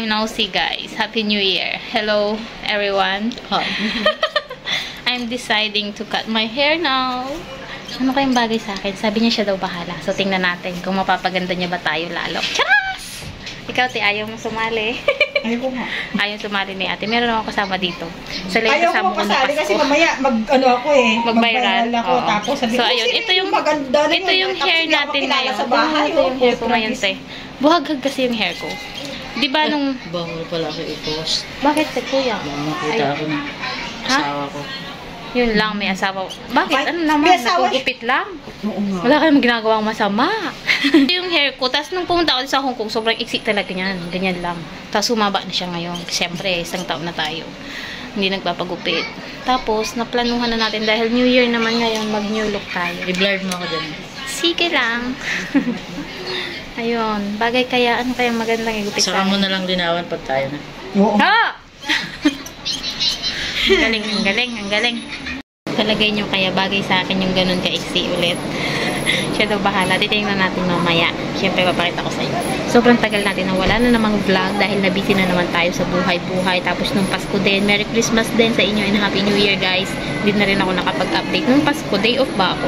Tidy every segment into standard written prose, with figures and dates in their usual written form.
I'm nosy, guys. Happy New Year. Hello, everyone. I'm deciding to cut my hair now. Ano kayong bagay sa akin? Sabi niya siya daw bahala. So, tingnan natin kung mapapaganda niya ba tayo lalo. Charas! Ikaw, ayaw mo sumali. Ayaw ko nga. Ayaw sumali ni ate. Meron akong kasama dito. Sa ayaw ko magpasali kasi mamaya mag-viral ako. Tapos sabi so, ayun. Ito yung hair natin ngayon. Sa bahay, ito yung hair ko ngayon, te. Buhagag kasi yung hair ko. Di ba nung... Bawal pala ako i-post. Bakit, te, kuya? Nakita ako ng asawa ko. Yun lang, may asawa. Bakit? Ano naman? Nagugupit lang. Wala kayong ginagawang masama. Yung hair ko. Tapos nung pumunta ako sa Hong Kong, sobrang iksi talaga yan. Ganyan lang. Tapos sumaba na siya ngayon. Siyempre, isang taon na tayo. Hindi nagpapagupit. Tapos, naplanuhan na natin dahil New Year naman ngayon, mag-new look tayo. I-blurred mo ako dyan. Sige lang. Ayun. Bagay kaya, ano kayang magandang igupit tayo? Saka mo na lang linawan pag tayo na. Oo. Ha! Ang galing, ang galing, ang galing. Talagay nyo kaya bagay sa akin yung ganun ka-iksi ulit. Siya daw bahala. Titingnan natin mamaya. Siyempre, papakita ko sa inyo. Sobrang tagal natin na wala na namang vlog dahil nabisi na naman tayo sa buhay-buhay. Tapos nung Pasko din, Merry Christmas din sa inyo and Happy New Year, guys. Hindi na rin ako nakapag-update. Nung Pasko, day off ba ako?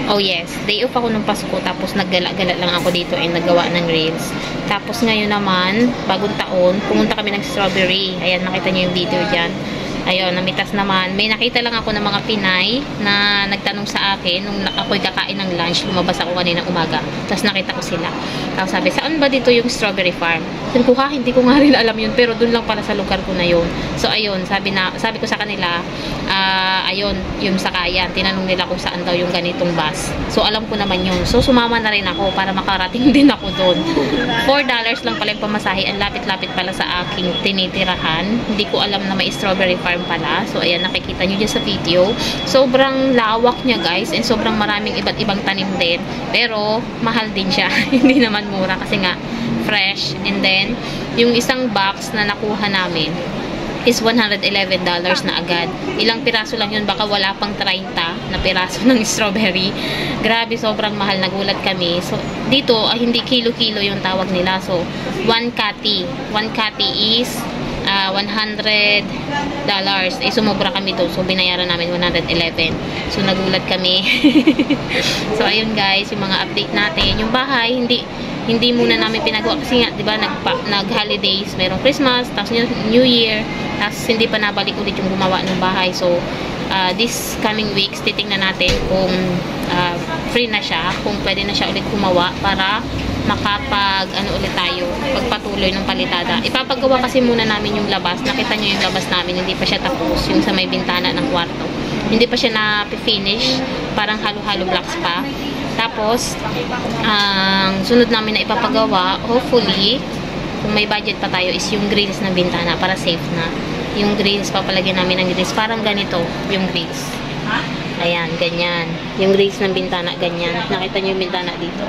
Oh yes, day off ako nung Pasko. Tapos naggala-gala lang ako dito and naggawa ng reels. Tapos ngayon naman, bagong taon, pumunta kami ng Strawberry. Ayan, nakita nyo yung video dyan. Ayun, namitas naman. May nakita lang ako ng mga Pinay na nagtanong sa akin nung ako'y kakain ng lunch. Lumabas ako kanina umaga. Tapos nakita ko sila. Tapos sabi, saan ba dito yung strawberry farm? Sabi ko, hindi ko nga rin alam yun. Pero dun lang pala sa lugar ko na yun. So, ayun, sabi ko sa kanila, ayun, yung sakayan. Tinanong nila kung saan daw yung ganitong bus. So, alam ko naman yun. So, sumama na rin ako para makarating din ako dun. $4 lang pala yung pamasahe. Ang lapit-lapit pala sa aking tinitirahan. Hindi ko alam na may strawberry farm pala. So, ayan, nakikita nyo dyan sa video. Sobrang lawak niya, guys. And sobrang maraming iba't ibang tanim din. Pero, mahal din siya. Hindi naman mura kasi nga, fresh. And then, yung isang box na nakuha namin is $111 na agad. Ilang piraso lang yun. Baka wala pang 30 na piraso ng strawberry. Grabe, sobrang mahal. Nagulat kami. So, dito, hindi kilo-kilo yung tawag nila. So, 1 kati. 1 kati is $100. Eh, sumobra kami doon. So, binayaran namin $111. So, nagulat kami. So, ayun guys, yung mga update natin. Yung bahay, hindi muna namin pinagawa. Kasi nga, di ba, nag-holidays. Merong Christmas, tapos New Year. Tapos, hindi pa nabalik ulit yung gumawa ng bahay. So, this coming weeks, titingnan natin kung free na siya. Kung pwede na siya ulit gumawa para ulit tayo, pagpatuloy ng palitada. Ipapagawa kasi muna namin yung labas. Nakita nyo yung labas namin, hindi pa siya tapos. Yung sa may bintana ng kwarto. Hindi pa siya na-finish. Parang halo-halo blocks pa. Tapos, ang sunod namin na ipapagawa, hopefully, kung may budget pa tayo, is yung grills ng bintana para safe na. Yung grills, papalagyan namin ng grills. Parang ganito, yung grills. Ayan, ganyan. Yung grills ng bintana, ganyan. Nakita nyo yung bintana dito.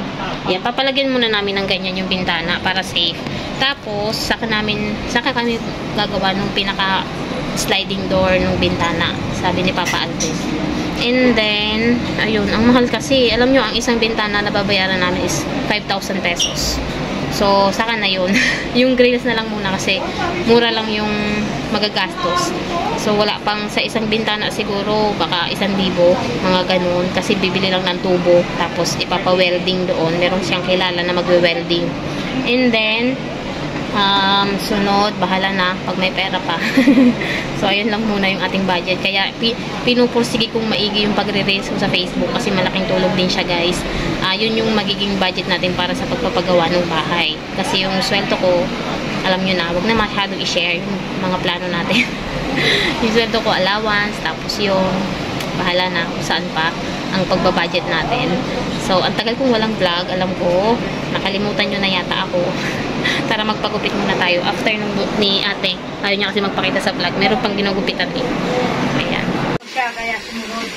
Ayan, papalagyan muna namin ng ganyan yung bintana para safe. Tapos, saka kami gagawa ng pinaka sliding door ng bintana. Sabi ni Papa Alvin. And then, ayun, ang mahal kasi. Alam nyo, ang isang bintana na babayaran namin is 5,000 pesos. So, saka na yun. Yung grills na lang muna kasi mura lang yung magagastos. So, wala pang sa isang bintana siguro, baka 1,000, mga ganun. Kasi bibili lang ng tubo, tapos ipapa-welding doon. Meron siyang kilala na magwe-welding. And then, sunod, bahala na pag may pera pa. So, ayun lang muna yung ating budget. Kaya, pinupursige kong maigi yung pagre-raise ko sa Facebook kasi malaking tulong din siya, guys. Yun yung magiging budget natin para sa pagpapagawa ng bahay. Kasi yung sweldo ko, alam nyo na, wag na masyadong i-share yung mga plano natin. Yung sweldo ko, allowance, tapos yung bahala na kung saan pa ang pagbabudget natin. So, ang tagal kong walang vlog, alam ko, nakalimutan nyo na yata ako. Tara, magpagupit muna tayo. After nung ni ate, ayaw niya kasi magpakita sa vlog. Meron pang ginugupitan eh. Ayan. Kaya sumunod.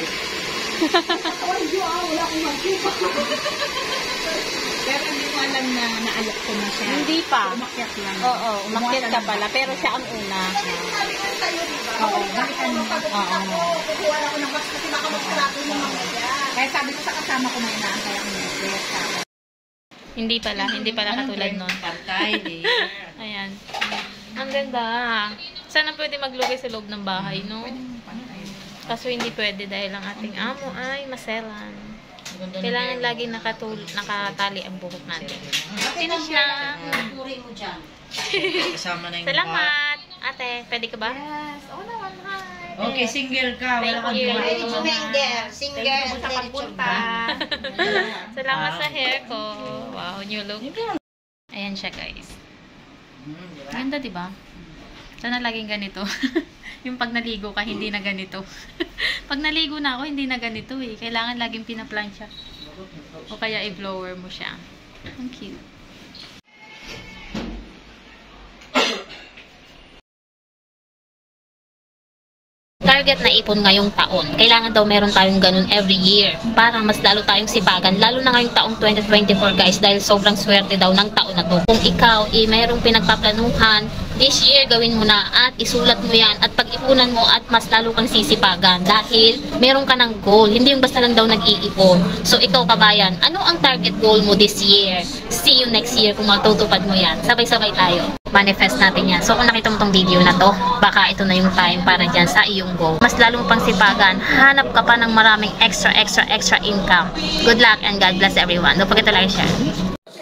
Wala akong magkipa. Pero hindi ko alam na naalok ko na siya. Hindi pa. Umakyat lang. Oo, umakyat ka pala. Pero siya ang una. Oo, bakit ano? Oo. Kukuha ako ng mas kasi nakamaskarado ng mga. Kaya sabi ko sa kasama ko na inaantay ang net. Hindi pala katulad nun. Ayan. Ang ganda. Sana pwede maglugay sa loob ng bahay, no? Kaso hindi pwede dahil ang ating amo ay maselan. Kailangan lagi nakatali ang buhok natin. Finish na. Kasama na yung Salamat. Ate, pwede ka ba? Yes. Oo naman, hi. Okay, single ka. Wala kang Thank you. buhay. Singer. Sa pagpunta. Salamat sa hair ko. Wow, new look. Ayan siya, guys. Ganda, diba? Sana laging ganito. Yung pag naligo ka, hindi na ganito. Pag naligo na ako, hindi na ganito eh. Kailangan laging pinaplansya. O kaya i-blower mo siya. Ang cute. Target na ipon ngayong taon. Kailangan daw meron tayong ganun every year para mas lalo tayong sipagan. Lalo na ngayong taong 2024 guys dahil sobrang swerte daw ng taon na to. Kung ikaw merong pinagpaplanuhan, this year gawin mo na at isulat mo yan at pag-ipunan mo at mas lalo kang sisipagan dahil meron ka ng goal. Hindi yung basta lang daw nag-iipon. So ikaw kabayan, ano ang target goal mo this year? See you next year kung matutupad mo yan. Sabay-sabay tayo. Manifest natin yan. So kung nakita mo tong video na to, baka ito na yung time para dyan sa iyong goal. Mas lalo mo pang sipagan, hanap ka pa ng maraming extra income. Good luck and God bless everyone. Don't forget to like and share.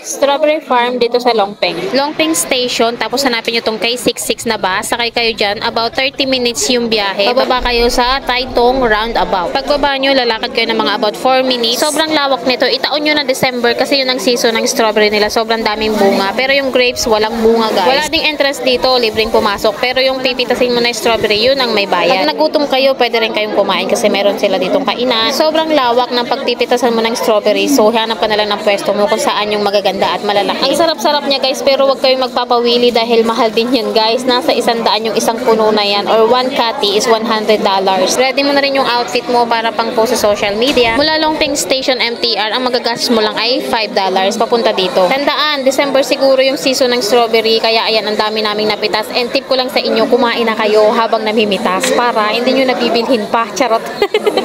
Strawberry Farm dito sa Longpeng. Longpeng Station, tapos hanapin nyo tong K66 na bus. Sakay kayo dyan, about 30 minutes yung biyahe. Bababa kayo sa Taitung Roundabout. Pagbaba nyo, lalakad kayo ng mga about 4 minutes. Sobrang lawak nito. Itaon nyo na December kasi yun ang season ng strawberry nila. Sobrang daming bunga. Pero yung grapes, walang bunga guys. Wala ding entrance dito, libreng pumasok. Pero yung pipitasin mo na strawberry, yun ang may bayad. Pag nagutom kayo, pwede rin kayong kumain kasi meron sila ditong kainan. Sobrang lawak ng pagpipitasan mo ng strawberry. So, hanap ka na lang ng pwesto mo kung saan yung magaganda at malalaki. Ang sarap-sarap niya guys, pero wag kayong magpapawili dahil mahal din yan guys. Nasa 100 yung isang puno na yan or 1 kati is $100. Ready mo na rin yung outfit mo para pang post sa social media. Mula Longpeng Station MTR, ang magagastos mo lang ay $5 papunta dito. Tandaan, December siguro yung season ng strawberry, kaya ayan, ang dami naming napitas. And tip ko lang sa inyo, kumain na kayo habang namimitas para hindi nyo nabibilhin pa. Charot.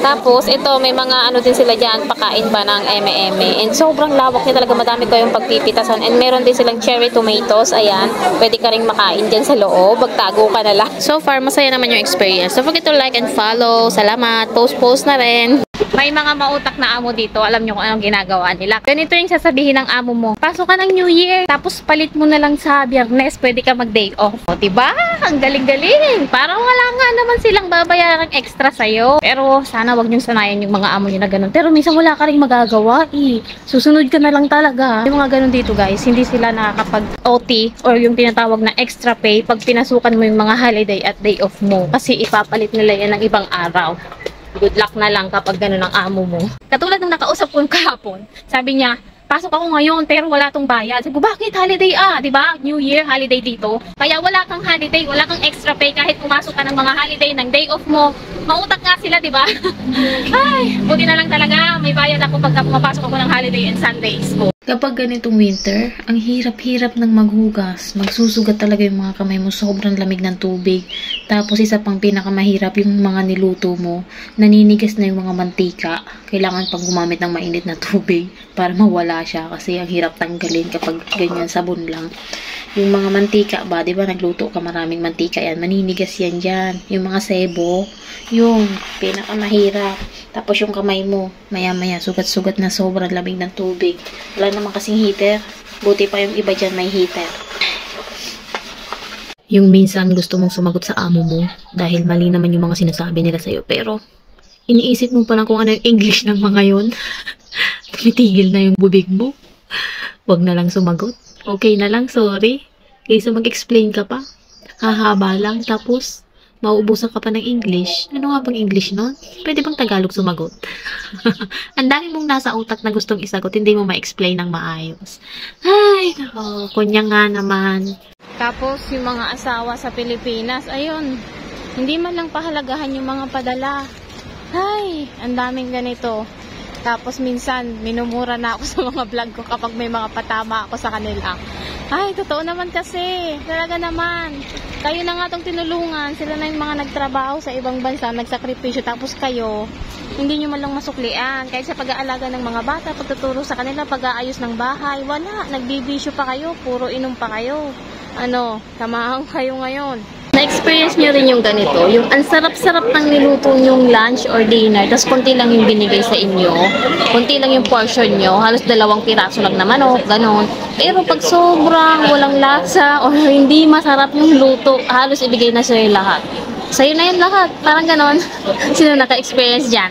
Tapos, ito, may mga ano din sila dyan, pakain pa ng eme-eme. And sobrang lawak niya talaga, madami kayong pagpipitasan. And meron din silang cherry tomatoes. Ayan, pwede ka rin makain dyan sa loob. Magtago ka na lang. So far, masaya naman yung experience. Don't forget to like and follow. Salamat. Post na rin. May mga mautak na amo dito. Alam nyo kung anong ginagawa nila. Ganito yung sasabihin ng amo mo. Pasok ka ng New Year. Tapos palit mo na lang sa Biyernes. Pwede ka mag-day off. O, diba? Ang galing-galing. Parang wala nga naman silang babayarang extra sa'yo. Pero sana wag nyong sanayan yung mga amo nyo na ganun. Pero minsan wala ka rin magagawa eh. Susunod ka na lang talaga. Yung mga ganun dito guys, hindi sila nakakapag-OT or yung tinatawag na extra pay pag pinasukan mo yung mga holiday at day off mo. Kasi ipapalit nila yan ng ibang araw. Good luck na lang kapag gano'n ang amo mo. Katulad ng nakausap ko kahapon, sabi niya, pasok ako ngayon pero wala tong bayad. Sabi ko, bakit holiday diba? New Year, holiday dito. Kaya wala kang holiday, wala kang extra pay kahit pumasok ka ng mga holiday ng day off mo. Mautak nga sila, diba? Ay, buti na lang talaga. May bayad ako pagka pumapasok ako ng holiday and Sundays ko. Kapag ganitong winter, ang hirap-hirap ng maghugas. Magsusugat talaga yung mga kamay mo. Sobrang lamig ng tubig. Tapos isa pang pinakamahirap yung mga niluto mo. Naninigas na yung mga mantika. Kailangan pang gumamit ng mainit na tubig para mawala siya. Kasi ang hirap tanggalin kapag ganyan sabon lang. Yung mga mantika ba, diba nagluto ka maraming mantika yan. Maninigas yan dyan. Yung mga sebo, yung pinakamahirap. Tapos yung kamay mo, maya-maya, sugat-sugat na sobrang lamig ng tubig. Wala naman kasing heater. Buti pa yung iba dyan may heater. Yung minsan gusto mong sumagot sa amo mo dahil mali naman yung mga sinasabi nila sa'yo. Pero, iniisip mo pa lang kung ano yung English ng mga yun. Tumitigil na yung bubig mo. Huwag na lang sumagot. Okay na lang, sorry. Kaysa mag-explain ka pa. Hahaba lang, tapos mauubusan ka pa ng English. Ano nga bang English nun? Pwede bang Tagalog sumagot? Ang dami mong nasa utak na gustong isagot, hindi mo ma-explain ng maayos. Ay, nako, kunya nga naman. Tapos, yung mga asawa sa Pilipinas, ayun, hindi man lang pahalagahan yung mga padala. Ay, ang daming ganito. Tapos minsan, minumura na ako sa mga vlog ko kapag may mga patama ako sa kanila. Ay, totoo naman kasi. Talaga naman. Kayo na nga itong tinulungan. Sila na yung mga nagtrabaho sa ibang bansa, nagsakripisyo. Tapos kayo, hindi nyo man lang masuklian. Kahit sa pag-aalaga ng mga bata, pagtuturo sa kanila, pag-aayos ng bahay, wala. Nagbibisyo pa kayo, puro inom pa kayo. Ano, tamahan kayo ngayon. Na-experience nyo rin yung ganito, yung ang sarap-sarap ng niluto nyong lunch or dinner, tapos konti lang yung binigay sa inyo, konti lang yung portion nyo, halos 2 piraso lang na manok, ganon. Pero pag sobrang walang lasa or hindi masarap yung luto, halos ibigay na sa'yo lahat. Sa'yo na yun lahat, parang ganon. Sino naka-experience dyan?